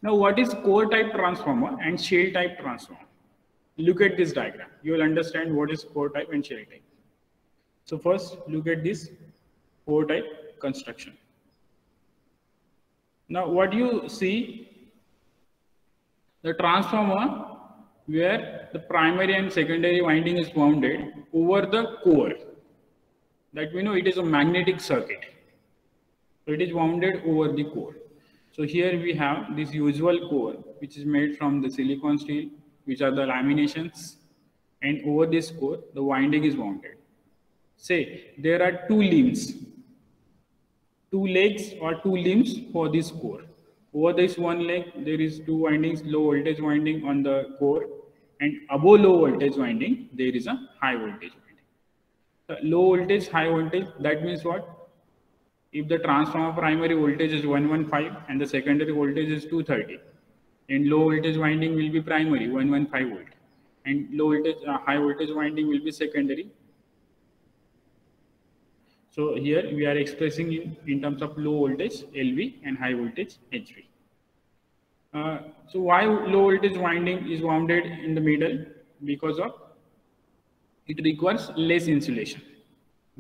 Now, what is core type transformer and shell type transformer? Look at this diagram. You will understand what is core type and shell type. So first, look at this core type construction. Now, what you see, the transformer where the primary and secondary winding is wounded over the core. That we know it is a magnetic circuit. So it is wounded over the core. So here we have this usual core, which is made from the silicon steel, which are the laminations, and over this core, the winding is wounded. Say there are two limbs, two legs or two limbs for this core. Over this one leg, there is two windings, low voltage winding on the core, and above low voltage winding, there is a high voltage winding. The low voltage, high voltage, that means what? If the transformer primary voltage is 115 and the secondary voltage is 230, and low voltage winding will be primary 115 volt, and low voltage, high voltage winding will be secondary. So here we are expressing in terms of low voltage LV and high voltage HV. So why low voltage winding is wounded in the middle? Because of it requires less insulation.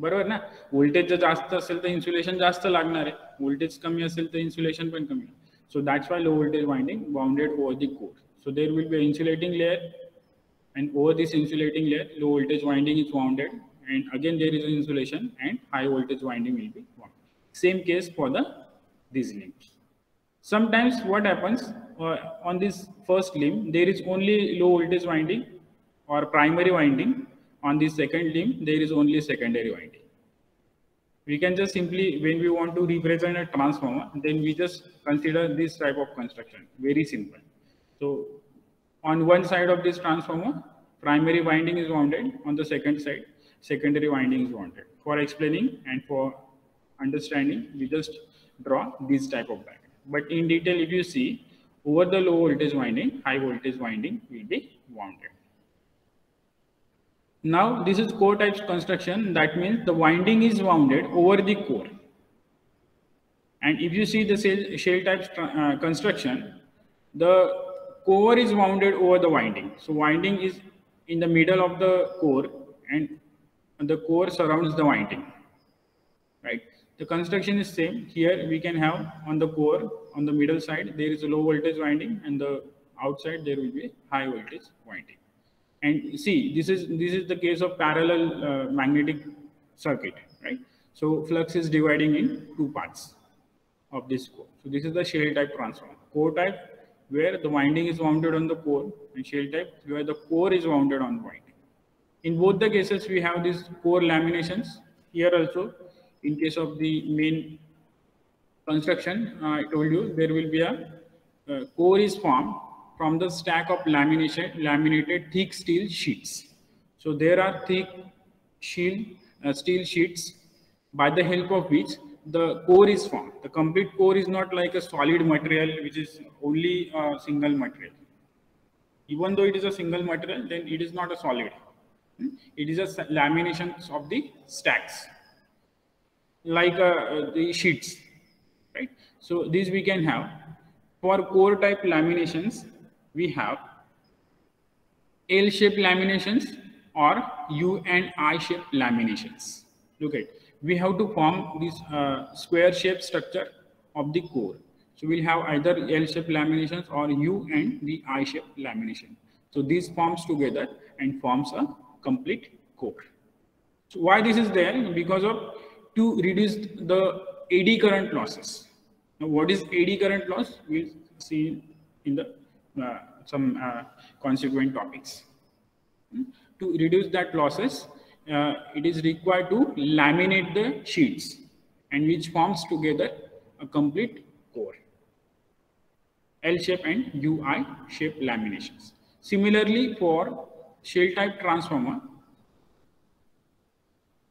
बरोबर ना, voltage जर जास्त असेल तर insulation जास्त लागणार आहे, voltage कमी असेल तर इन्सुलेशन पण कमी. So that's why low voltage winding wounded over the core. So there will be an insulating layer, and over this insulating layer, low voltage winding is wounded, and again there is an insulation, and high voltage winding will be wounded. Same case for these limbs. Sometimes what happens on this first limb, there is only low voltage winding or primary winding. On the second limb, there is only secondary winding. We can just simply, when we want to represent a transformer, then we just consider this type of construction. Very simple. So on one side of this transformer, primary winding is wounded. On the second side, secondary winding is wounded. For explaining and for understanding, we just draw this type of diagram. But in detail, if you see, over the low voltage winding, high voltage winding will be wounded. Now this is core type construction. That means the winding is wounded over the core. And if you see the shell type construction, the core is wounded over the winding. So winding is in the middle of the core, and the core surrounds the winding. Right? The construction is same. Here we can have on the core, on the middle side, there is a low voltage winding, and the outside there will be high voltage winding. And see, this is the case of parallel magnetic circuit, right? So flux is dividing in two parts of this core. So this is the shell type transformer. Core type where the winding is wounded on the core, and shell type where the core is wounded on the winding. In both the cases, we have these core laminations. Here also, in case of the main construction, I told you there will be a core is formed from the stack of laminated thick steel sheets. So there are thick steel sheets by the help of which the core is formed. The complete core is not like a solid material which is only a single material. Even though it is a single material, then it is not a solid. It is a laminations of the stacks, like the sheets, right? So these we can have. For core type laminations, we have L-shaped laminations or U and I-shaped laminations. Look at, we have to form this square-shaped structure of the core. So we'll have either L-shaped laminations or U and the I-shaped lamination. So these forms together and forms a complete core. So why this is there? Because of to reduce the AD current losses. Now what is AD current loss? We'll see in the some consequent topics. To reduce that losses, it is required to laminate the sheets, and which forms together a complete core. L-shape and UI-shape laminations. Similarly, for shell type transformer,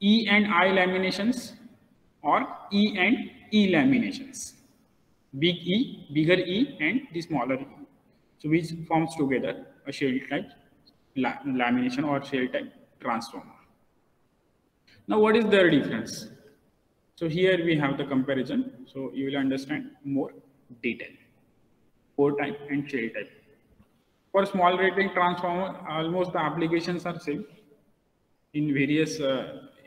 E and I laminations or E and E laminations. Big E, bigger E, and the smaller E. So which forms together a shell type lamination or shell type transformer. Now what is their difference? So here we have the comparison, so you will understand more detail. core type and shell type. For small rating transformer, almost the applications are same in various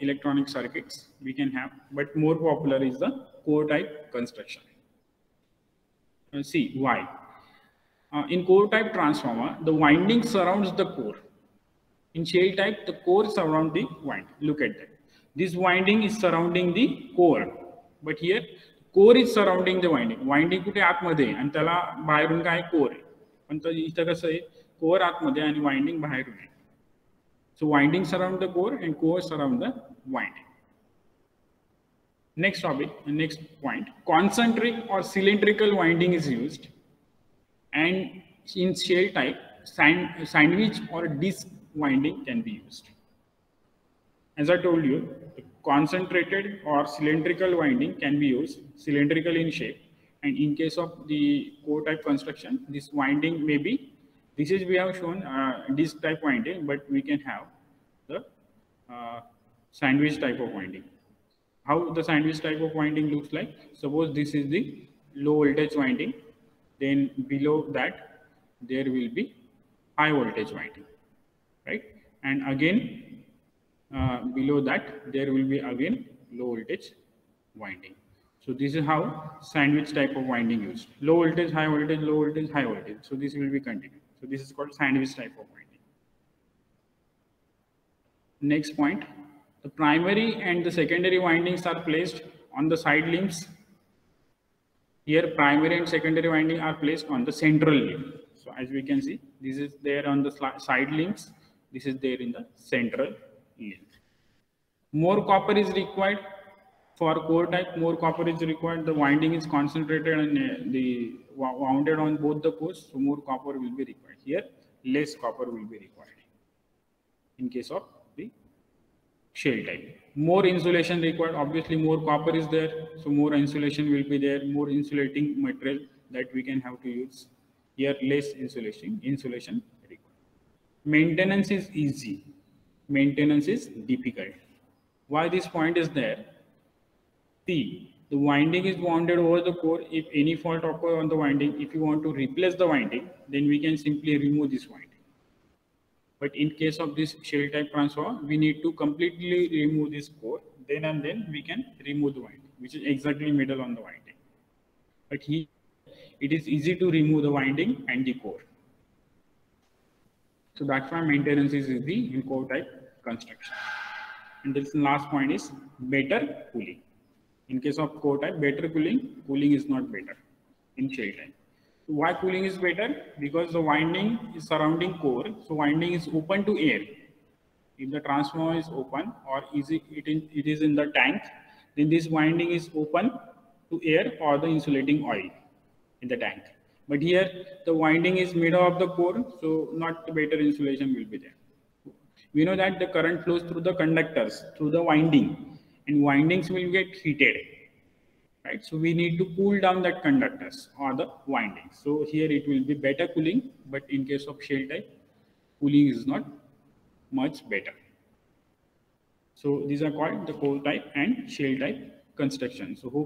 electronic circuits we can have, but more popular is the core type construction. See why. In core type transformer, the winding surrounds the core. In shell type, the core surrounds the wind. Look at that. This winding is surrounding the core, but here core is surrounding the winding. Winding कुठे आतमध्ये आणि त्याला बाहेरून काय core आहे. पण इथं कसं आहे core आतमध्ये आणि winding बाहेरून आहे. So winding surround the core and core surround the winding. Next topic, next point, concentric or cylindrical winding is used, and in shell type, sandwich or disc winding can be used. As I told you, the concentrated or cylindrical winding can be used, cylindrical in shape, and in case of the core type construction, this winding may be, this is we have shown disc type winding, but we can have the sandwich type of winding. How the sandwich type of winding looks like? Suppose this is the low voltage winding, then below that there will be high voltage winding, right? And again below that there will be again low voltage winding. So this is how sandwich type of winding used. Low voltage, high voltage, low voltage, high voltage. So this will be continued. So this is called sandwich type of winding. Next point. The primary and the secondary windings are placed on the side limbs. Here, primary and secondary winding are placed on the central limb. So as we can see, this is there on the side limbs. This is there in the central limb. More copper is required for core type. More copper is required. The winding is concentrated and the wounded on both the cores. So more copper will be required. Here, less copper will be required. In case of the shell type, more insulation required. Obviously more copper is there, so more insulation will be there, more insulating material that we can have to use. Here less insulation required. Maintenance is easy, maintenance is difficult. Why this point is there? See, the winding is wounded over the core. If any fault occurs on the winding, if you want to replace the winding, then we can simply remove this winding. But in case of this shell type transformer, we need to completely remove this core. Then and then we can remove the winding, which is exactly middle on the winding. But here, it is easy to remove the winding and the core. So that's why maintenance is easy in core type construction. And this last point is better cooling. In case of core type, better cooling is not better in shell type. So why cooling is better? Because the winding is surrounding core, so winding is open to air. If the transformer is open or it is in the tank, then this winding is open to air or the insulating oil in the tank. But here the winding is middle of the core, so not better insulation will be there. We know that the current flows through the conductors, through the winding, and windings will get heated. Right, so we need to cool down that conductors or the windings. So here it will be better cooling, but in case of shell type, cooling is not much better. So these are called the core type and shell type construction. So hope